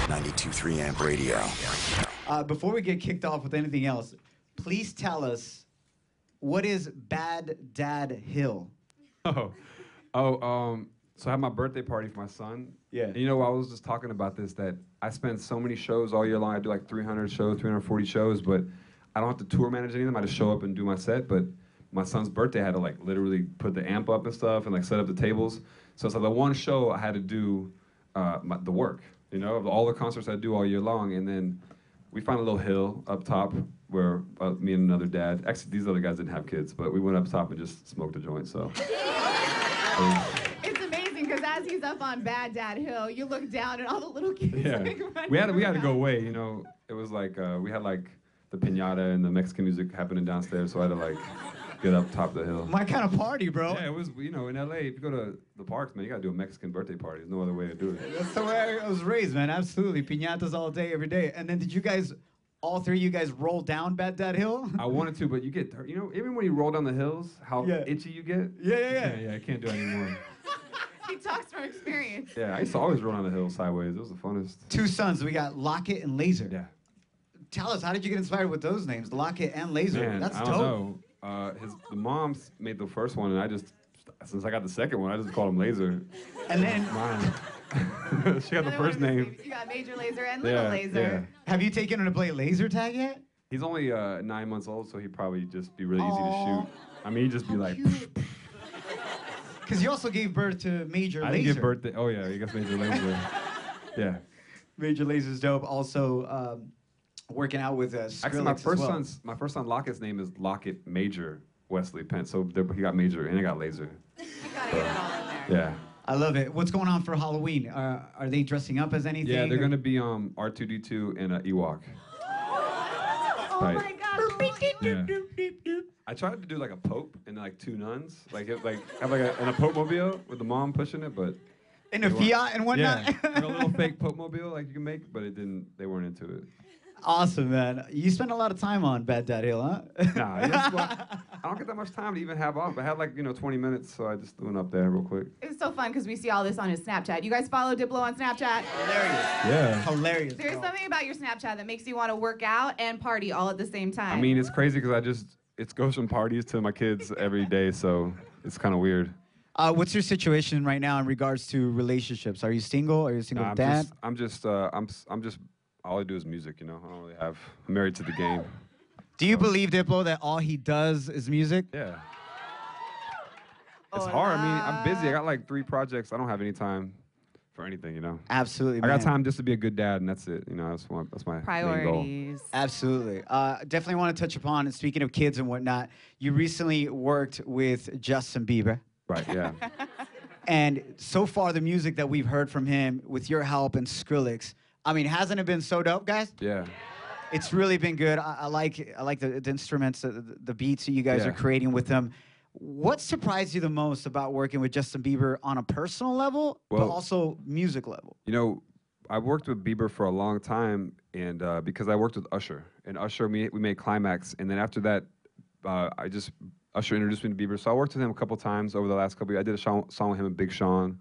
92.3 Amp Radio. Before we get kicked off with anything else, please tell us, what is Bad Dad Hill? So I had my birthday party for my son. Yeah. And you know, I was just talking about this, that I spend so many shows all year long. I do like 300 shows, 340 shows, but I don't have to tour manage any of them. I just show up and do my set. But my son's birthday, I had to like literally put the amp up and stuff and like set up the tables. So it's like the one show I had to do the work, you know, of all the concerts I do all year long. And then we found a little hill up top where me and another dad, actually these other guys didn't have kids, but we went up top and just smoked a joint, so. It's amazing because as he's up on Bad Dad Hill, you look down and all the little kids Yeah, like we had to go away, you know. It was like, we had like the piñata and the Mexican music happening downstairs, so I had to like get up top of the hill. My kind of party, bro. Yeah, it was, you know, in LA, if you go to the parks, man, you gotta do a Mexican birthday party. There's no other way to do it. That's the way I was raised, man. Absolutely. Piñatas all day, every day. And then did you guys, all three of you guys, roll down Bad Dad Hill? I wanted to, but you get, you know, even when you roll down the hills, how Yeah. itchy you get? Yeah. I can't do it anymore. He talks from experience. Yeah, I used to always roll down the hill sideways. It was the funnest. Two sons. We got Locket and Laser. Yeah. Tell us, how did you get inspired with those names, Locket and Laser? Man, That's I dope. don't know. The moms made the first one, and I just, since I got the second one, I just called him Laser. And then, Mine. She got the Another first one of his name. babies. You got Major Laser and Little Laser. Yeah. have you taken him to play laser tag yet? He's only 9 months old, so he'd probably just be really easy to Aw. shoot. I mean, he'd just be like. Because you also gave birth to Major I Laser. didn't give birth to. Oh yeah, you guess Major Laser. Yeah. Major Laser's dope. Also, working out with Skrillex Actually, my as first son Locket's name is Locket Major Wesley Pence. So he got Major and I got Laser. You gotta get it all in there. Yeah. I love it. What's going on for Halloween? Are they dressing up as anything? Yeah, they're gonna be R2D2 and Ewok. Oh Right. my gosh. Yeah. I tried to do like a pope and like two nuns, like have like a pope mobile with the mom pushing it, but In a they weren't- Fiat and whatnot? Yeah, like a little fake pope mobile like you can make, but it didn't. They weren't into it. Awesome, man. You spend a lot of time on Bad Dad Hill, huh? Nah, I don't get that much time to even have off. I had like 20 minutes, so I just threw it up there real quick. It's so fun because we see all this on his Snapchat. You guys follow Diplo on Snapchat? Hilarious. Yeah. Hilarious. There's bro. something about your Snapchat that makes you want to work out and party all at the same time. I mean, it's crazy because it goes from parties to my kids every day, so it's kind of weird. What's your situation right now in regards to relationships? Are you single? Are you a single Nah, dad? I'm just, all I do is music, I don't really have, I'm married to the game. Do you believe, Diplo, that all he does is music? Yeah. It's hard. I mean, I'm busy. I got like 3 projects. I don't have any time for anything, Absolutely, I got man. time just to be a good dad, and that's it. That's my main goal. priorities. Absolutely. Definitely want to touch upon, and speaking of kids and whatnot, you recently worked with Justin Bieber. Right, yeah. And so far, the music that we've heard from him with your help and Skrillex, I mean, hasn't it been so dope, guys? Yeah. It's really been good. I like the instruments, the beats that you guys Yeah. are creating with them. What surprised you the most about working with Justin Bieber on a personal level, but Well- also music level? I worked with Bieber for a long time, and because I worked with Usher. And Usher, we made Climax, and then after that, Usher introduced me to Bieber. So I worked with him a couple times over the last couple years. I did a song with him and Big Sean.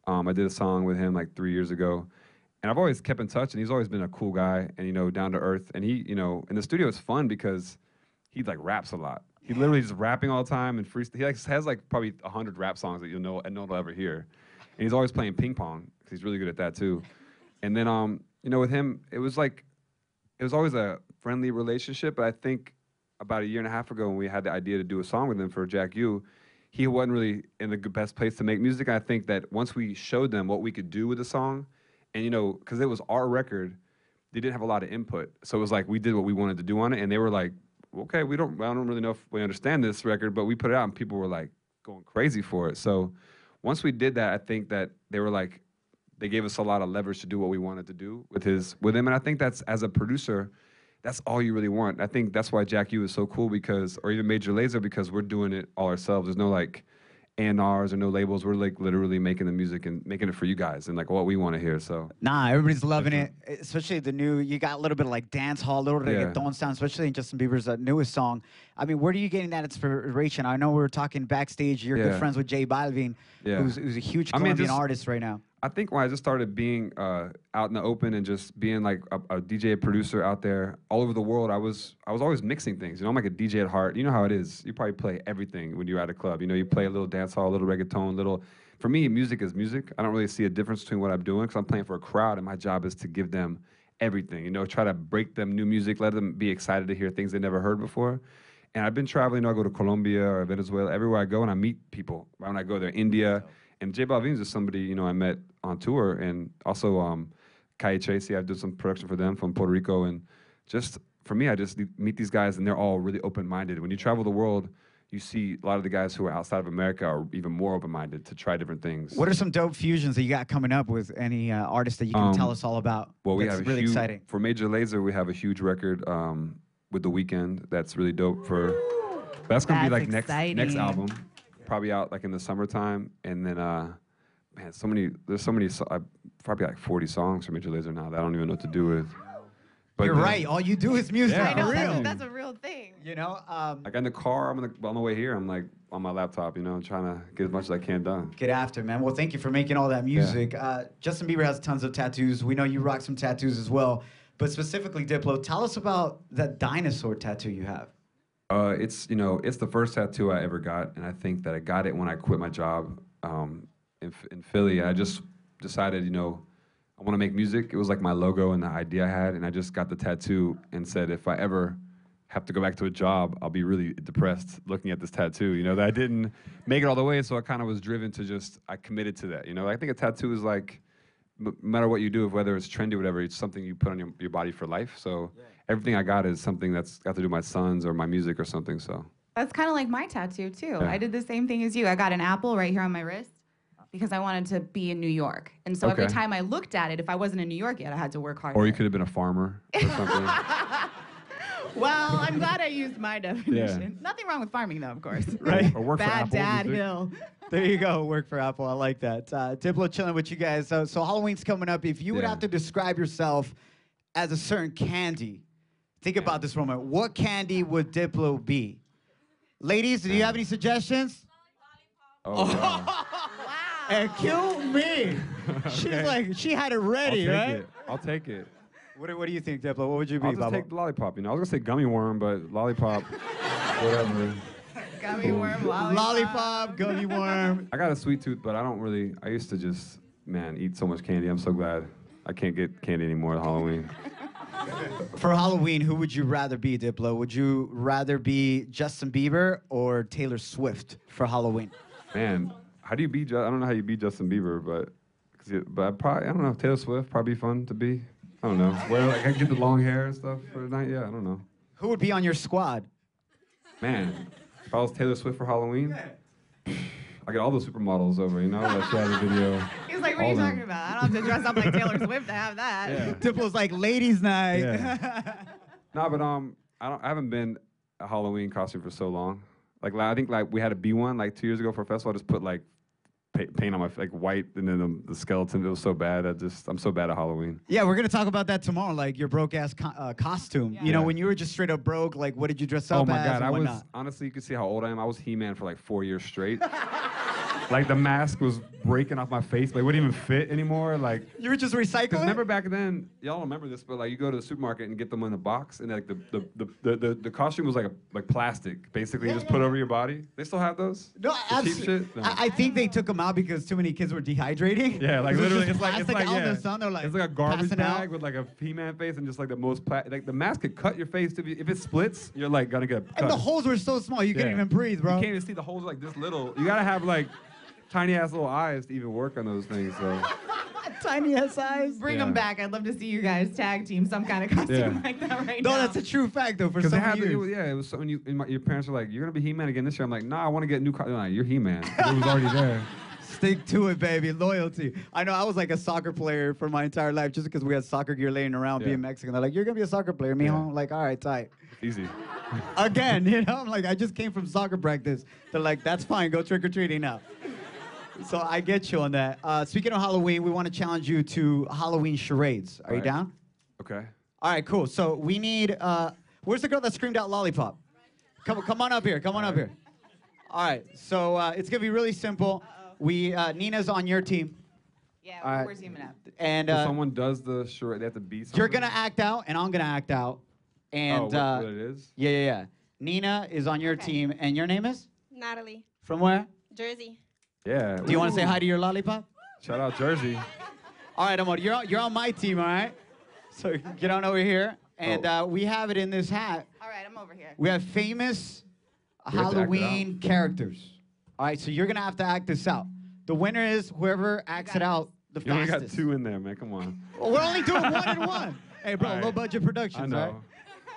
I did a song with him like 3 years ago. And I've always kept in touch, and he's always been a cool guy and, down to earth. And he, in the studio, it's fun because he like raps a lot. He literally just rapping all the time and he has like probably 100 rap songs that you'll know and no one will ever hear. And he's always playing ping pong because he's really good at that too. And then, with him, it was always a friendly relationship. But I think about a year and a half ago when we had the idea to do a song with him for Jack U, he wasn't really in the best place to make music. And I think that once we showed them what we could do with the song, and because it was our record, they didn't have a lot of input. So it was like we did what we wanted to do on it, and they were like, okay, I don't really know if we understand this record, but we put it out, and people were like going crazy for it. So once we did that, I think that they were like, they gave us a lot of leverage to do what we wanted to do with him. And I think that's, as a producer, that's all you really want. I think that's why Jack U is so cool or even Major Lazer, because we're doing it all ourselves. There's no like A&Rs or no labels. We're like literally making the music and making it for you guys and like what we want to hear. So Nah, everybody's loving it, especially the new. You got a little bit of like dance hall, a little reggaeton sound, especially in Justin Bieber's newest song. I mean, where are you getting that inspiration? I know we were talking backstage. You're good friends with J Balvin, who's a huge Colombian artist right now. I think when I just started being out in the open and just being like a DJ producer out there all over the world, I was always mixing things. You know, I'm like a DJ at heart. You know how it is. You probably play everything when you're at a club. You know, you play a little dance hall, a little reggaeton, little. For me, music is music. I don't really see a difference between what I'm doing because I'm playing for a crowd, and my job is to give them everything. You know, try to break them new music, let them be excited to hear things they never heard before. And I've been traveling. You know, I go to Colombia or Venezuela, everywhere I go, and I meet people. When I go there, India. And J Balvin's is somebody, you know, I met on tour, and also Kai Tracy, I did some production for them from Puerto Rico, and just, for me, I just meet these guys, and they're all really open-minded. When you travel the world, you see a lot of the guys who are outside of America are even more open-minded to try different things. What are some dope fusions that you got coming up with any artists that you can tell us all about? Well, we have really exciting. For Major Lazer, we have a huge record with The Weeknd that's really dope for, that's gonna be like next album. Probably out like in the summertime, and then man, there's so many, probably like 40 songs from Major Lazer now that I don't even know what to do with. But you're right. All you do is music. Yeah, I know, for real. that's a real thing. You know, like in the car, on the way here, I'm like on my laptop, you know, trying to get as much as I can done. Get after, man. Well, thank you for making all that music. Yeah. Justin Bieber has tons of tattoos. We know you rock some tattoos as well. But specifically, Diplo, tell us about that dinosaur tattoo you have. It's, you know, it's the first tattoo I ever got, and I think that I got it when I quit my job in Philly. I just decided, you know, I want to make music. It was like my logo and the idea I had, and I just got the tattoo and said, if I ever have to go back to a job, I'll be really depressed looking at this tattoo, you know, that I didn't make it all the way, so I kind of was driven to just, I committed to that, you know. I think a tattoo is like, no matter what you do, whether it's trendy or whatever, it's something you put on your body for life, so everything I got is something that's got to do with my sons or my music or something, so. That's kind of like my tattoo, too. Yeah. I did the same thing as you. I got an apple right here on my wrist because I wanted to be in New York. And so every time I looked at it, if I wasn't in New York yet, I had to work harder. Or you could have been a farmer or something. Well, I'm glad I used my definition. Yeah. Nothing wrong with farming, though, of course. Right. Or work for Bad Apple Dad Music. Hill. There you go. Work for Apple. I like that. Diplo chilling with you guys. So Halloween's coming up. If you would have to describe yourself as a certain candy, think about this for a moment. What candy would Diplo be? Ladies, do you have any suggestions? Oh, wow. Wow. And kill me. She's like, she had it ready, right? I'll take it. What do you think, Diplo? What would you be, I'll just Bubba? take the lollipop, you know. I was going to say gummy worm, but lollipop, whatever. Gummy worm, lollipop. Lollipop, gummy worm. I got a sweet tooth, but I don't really, I used to just, man, eat so much candy. I'm so glad I can't get candy anymore at Halloween. For Halloween, who would you rather be, Diplo? Would you rather be Justin Bieber or Taylor Swift for Halloween? Man, how do you beat, I don't know how you beat Justin Bieber, but I don't know, Taylor Swift, probably fun to be. I don't know. Where like I get the long hair and stuff for the night. Yeah, I don't know. Who would be on your squad? Man, if I was Taylor Swift for Halloween, I get all the supermodels over, you know, like she had a video. He's like, what are you talking about? I don't have to dress up like Taylor Swift to have that. Yeah. Diplo's like, ladies' night. Yeah. No, but I haven't been a Halloween costume for so long. Like I think like we had a B1 like 2 years ago for a festival. I just put like paint on my like white and then the skeleton. It was so bad. I'm so bad at Halloween. Yeah, we're gonna talk about that tomorrow. Like your broke ass costume. Yeah. You know, when you were just straight up broke. Like, what did you dress up as? Oh my God, and I was whatnot? honestly, you can see how old I am. I was He-Man for like 4 years straight. Like the mask was breaking off my face. Like it wouldn't even fit anymore. Like You were just recycling. because remember back then, y'all don't remember this, but like you go to the supermarket and get them in a box, and like the costume was like plastic, basically you just put over your body. They still have those? No, The cheap absolutely. shit? No. I think they took them out because too many kids were dehydrating. Yeah, like It was literally, just it's like plastic out in yeah, the sun. They're like, it's like a garbage passing bag out. with like a He-Man face and just like the most like the mask could cut your face if it splits. You're like gonna get cut. And the holes were so small you couldn't Yeah. even breathe, bro. You can't even see the holes like this little. You gotta have like tiny ass little eyes to even work on those things. So Tiny ass eyes. Bring Yeah. them back. I'd love to see you guys tag team some kind of costume Yeah. like that right No, now. that's a true fact though. For because some they had to years. do, yeah, it was so when your parents were like, "You're gonna be He-Man again this year." I'm like, "Nah, I want to get new." Like, you're He-Man. It was already there. Stick to it, baby. Loyalty. I know I was like a soccer player for my entire life just because we had soccer gear laying around Yeah. being Mexican. They're like, you're going to be a soccer player, mijo. Yeah. I'm like, all right, tight. Easy. Again, you know, I'm like, I just came from soccer practice. They're like, that's fine. Go trick-or-treating now. So I get you on that. Speaking of Halloween, we want to challenge you to Halloween charades. Are you Right. down? Okay. All right, cool. So we need, where's the girl that screamed out lollipop? Come on up here. Come on up here. All right, so it's going to be really simple. Nina's on your team. Yeah, All right. we're teaming up. And So someone does the charade. They have to be something. you're gonna act out, and I'm gonna act out. And what it is? yeah. Nina is on your team, and your name is Natalie, from where? Jersey. Yeah. Do you want to say hi to your lollipop? Shout out Jersey. All right, Amor, you're on my team, all right? So get on over here, and we have it in this hat. All right, I'm over here. We have famous have to act it Halloween characters. All right, so you're gonna have to act this out. The winner is whoever acts it out the You only fastest. got 2 in there, man. Come on. Well, we're only doing 1 and 1. Hey, bro, All right. low budget productions, I know. right?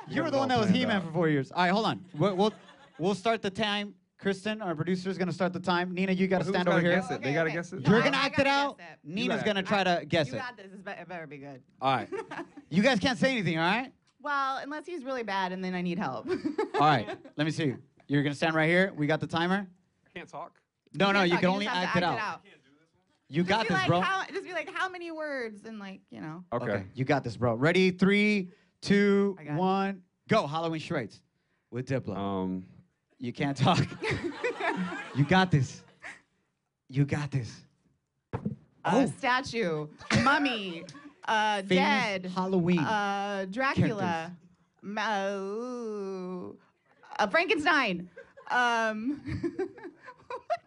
You were the all one that was planned He-Man out. for 4 years. All right, hold on. We'll start the time. Kristen, our producer, is gonna start the time. Nina, you gotta Who's stand gotta over here. guess it? They gotta guess it? You're I gonna act it gotta out. guess it. Nina's gotta- gonna try to guess You it. got this. It better be good. All right. You guys can't say anything, all right? Well, unless he's really bad, and then I need help. All right. Let me see. You're gonna stand right here. We got the timer. I can't talk. No, you Talk, can only just have act to it out. You got Just be this, like, bro. just be like, how many words? And like, Okay. You got this, bro. Ready? 3, 2, I got it. 1, go. Halloween charades with Diplo. You can't talk. You got this. You got this. Statue, mummy, Famous dead, Halloween. Dracula, Frankenstein. What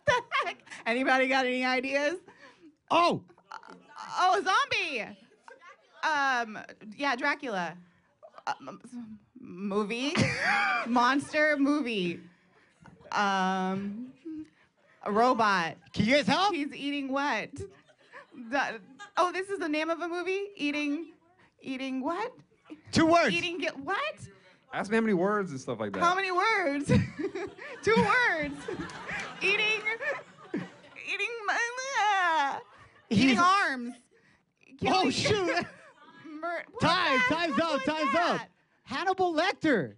the heck? Anybody got any ideas? Oh, Oh, zombie. Yeah, Dracula. Movie. Monster movie. A robot. can you guys help? He's eating what? This is the name of a movie? Eating what? 2 words. What? Ask me how many words and stuff like that. How many words? 2 words. Eating He's- arms. Oh, Killing- shoot. What Time's the up. heck was Time's that? up. Hannibal Lecter.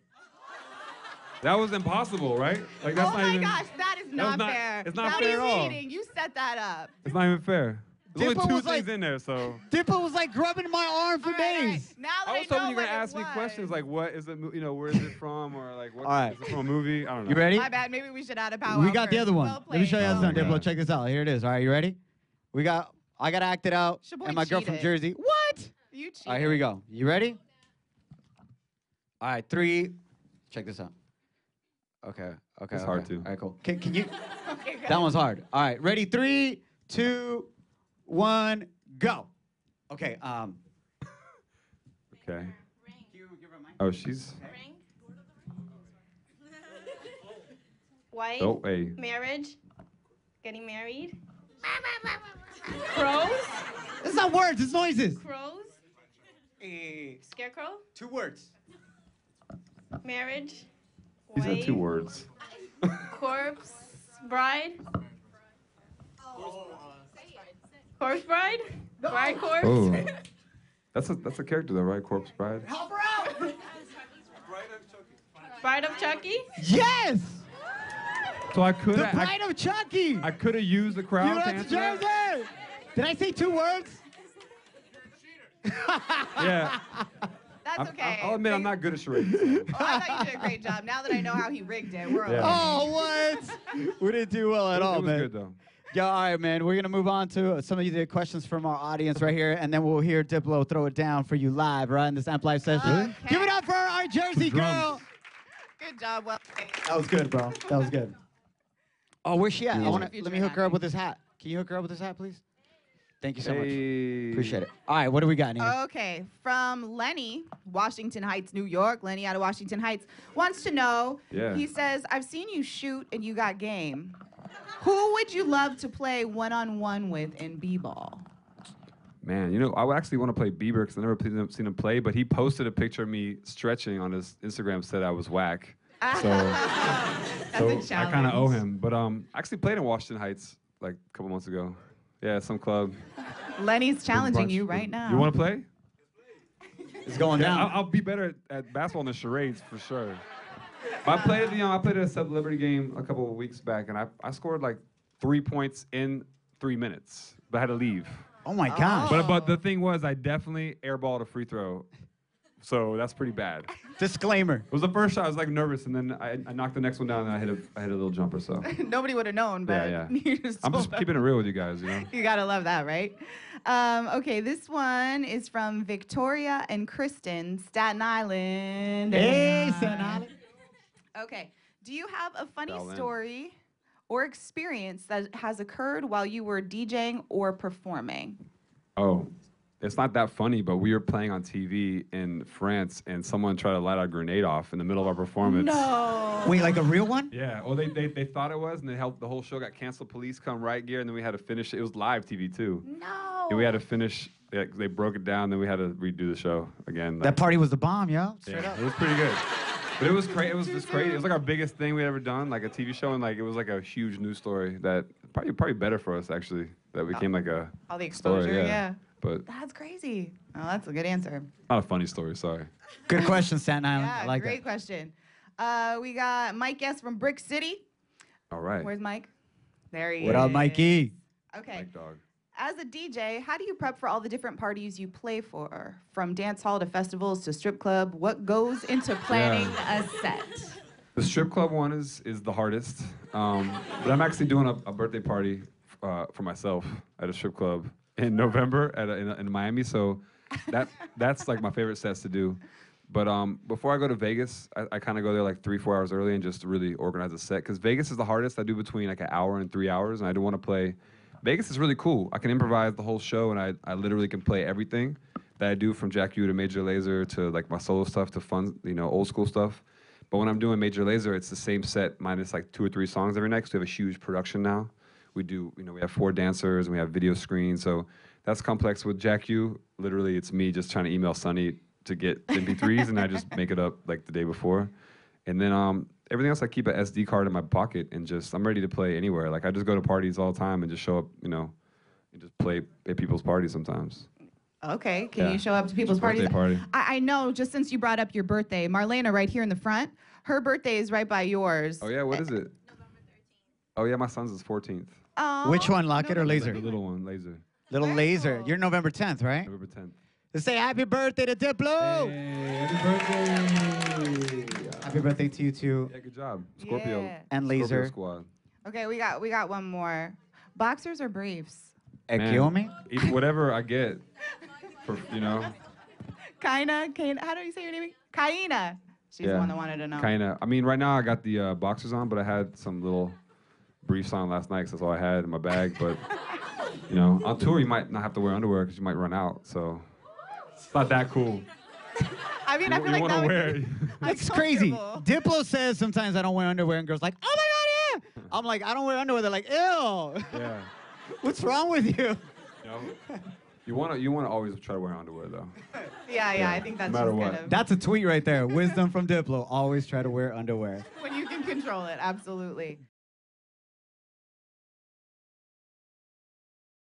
That was impossible, right? Like that's Oh not my even. gosh, that is not not- fair. it's not That fair is at all. cheating. You set that up. It's not even fair. There's Diplo only 2 was things like- in there, so. Diplo was like grubbing my arm for All right, all right. days. Now that I was know hoping you were what gonna it ask me was. questions like, what is it? Where is it from, or like, what All right. is it from a movie? I don't know. You ready? My bad. Maybe we should add a power. We got the other one. Well Let me show you how it's done. played. Diplo, check this out. Here it is. All right, you ready? I got to act it out. Shoboy And my girl from cheated. Jersey. What? You cheated. All right, here we go. You ready? All right, 3. Check this out. Okay. It's hard too. All right, cool. Can you? Okay, good. That one's hard. All right, ready? 3, 2, 1, go. Okay. Okay. Oh, she's. Ring. Wife. Oh, hey. Marriage. Getting married. Crows. It's not words. It's noises. Crows. Scarecrow. 2 words. Marriage. These are 2 wife, words. Corpse. Bride. Corpse bride. Bride corpse. Oh. That's a character though, right? Corpse Bride. Help her out. Bride of Chucky. Yes. So I could. The Bride of Chucky. I could have used the crowd. You to went to answer that. Jersey. Did I say 2 words? Yeah. That's okay. I'll admit I'm not good at charades. so. Oh, I thought you did a great job. Now that I know how he rigged it, we're okay. Yeah. Oh, what? We didn't do well at all, It was man. good though. Yeah, all right, man. We're gonna move on to some of the questions from our audience right here, and then we'll hear Diplo throw it down for you live, right, in this Amp Live session. Okay. Give it up for our Jersey drums. girl. Good job. Well played. That was good, bro. That was good. Oh, where's she at? I Cool. wanna, Future let me hook her up acting. with this hat. Can you hook her up with this hat, please? Thank you so much. Hey. Appreciate it. All right, what do we got, Nina? Okay, from Lenny, Washington Heights, New York. Lenny out of Washington Heights wants to know. Yeah. He says, "I've seen you shoot and you got game. Who would you love to play one-on-one with in b-ball?" Man, you know, I would actually want to play Bieber because I've never seen him play, but he posted a picture of me stretching on his Instagram, said I was whack. So, That's a I challenge. kind of owe him. But I actually played in Washington Heights like a couple months ago. Yeah, some club. Lenny's challenging Brunch. you right now. You want to play? It's going Yeah, down. I'll be better at basketball than charades for sure. But I played at a celebrity game a couple of weeks back, and I scored like 3 points in 3 minutes, but I had to leave. Oh my gosh. But the thing was, I definitely airballed a free throw So that's pretty bad. Disclaimer. It was the first shot. I was like nervous, and then I knocked the next one down, and I hit a little jumper. So Nobody would have known, but yeah. I'm just keeping it real with you guys, you know. You gotta love that, right? Okay, this one is from Victoria and Kristen, Staten Island. Hey, Staten Island. Okay, do you have a funny Berlin. story or experience that has occurred while you were DJing or performing? Oh, it's not that funny, but we were playing on TV in France, and someone tried to light a grenade off in the middle of our performance. No. Wait, like a real one? Yeah, well, they thought it was, and the whole show got canceled. Police come right gear, and then we had to finish it. It was live TV, too. No. And we had to finish, they broke it down, then we had to redo the show again. That party was the bomb, yo. Straight Yeah, up. it was pretty good. But it was crazy. It was just crazy. It was like our biggest thing we'd ever done, like a TV show, and like it was like a huge news story that probably better for us actually. That became like a all the exposure, story, yeah. But That's crazy. Oh, that's a good answer. not a funny story. Sorry. Good question, Staten Island. Yeah, I like great that. question. We got Mike S from Brick City. All right. Where's Mike? There he is. What up, Mikey? Okay. Mike Dog. As a DJ, how do you prep for all the different parties you play for? From dance hall to festivals to strip club, what goes into planning a set? The strip club one is the hardest. But I'm actually doing a birthday party for myself at a strip club in November in Miami. So that's like my favorite sets to do. But before I go to Vegas, I kind of go there like 3-4 hours early and just really organize a set. Because Vegas is the hardest. I do between like an hour and 3 hours, and I do want to play. Vegas is really cool. I can improvise the whole show, and I literally can play everything that I do, from Jack U to Major Lazer to like my solo stuff to fun, old school stuff. But when I'm doing Major Lazer, it's the same set minus like 2 or 3 songs every night. 'Cause we have a huge production now. We do, we have 4 dancers and we have video screens. So that's complex. With Jack U, literally it's me just trying to email Sonny to get MP3s, and I just make it up like the day before. And then everything else, I keep an SD card in my pocket, and I'm ready to play anywhere. Like I just go to parties all the time and just show up, and just play at people's parties sometimes. Okay, can Yeah. you show up to people's parties? Birthday party. I know, just since you brought up your birthday, Marlena right here in the front, her birthday is right by yours. Oh yeah, what is it? Oh yeah, my son's is 14th. Oh, Which one, Locket or Laser? The little one, Laser. Little Very Laser. cool. You're November 10th, right? November 10th. Let's say happy birthday to Diplo. Happy birthday. Happy birthday to you too. Yeah, good job. Scorpio. Yeah. And Scorpio Laser. Squad. Okay, we got one more. Boxers or briefs? Man, Ekiomi? whatever I get, Kaina, how do you say your name? Kaina. She's the Yeah. one that wanted to know. Kinda. I mean, right now I got the boxers on, but I had some little briefs on last night, 'cause that's all I had in my bag. But on tour you might not have to wear underwear because you might run out. So it's not that cool. I mean, I feel You like want that to would wear. be It's crazy. uncomfortable. Diplo says sometimes I don't wear underwear, and girls like, oh my God, yeah. I'm like, I don't wear underwear. They're like, ew. Yeah. What's wrong with you? You want to always try to wear underwear though. Yeah, I think that's No matter just what. kind of That's a tweet right there. Wisdom from Diplo. Always try to wear underwear. when you can control it. Absolutely.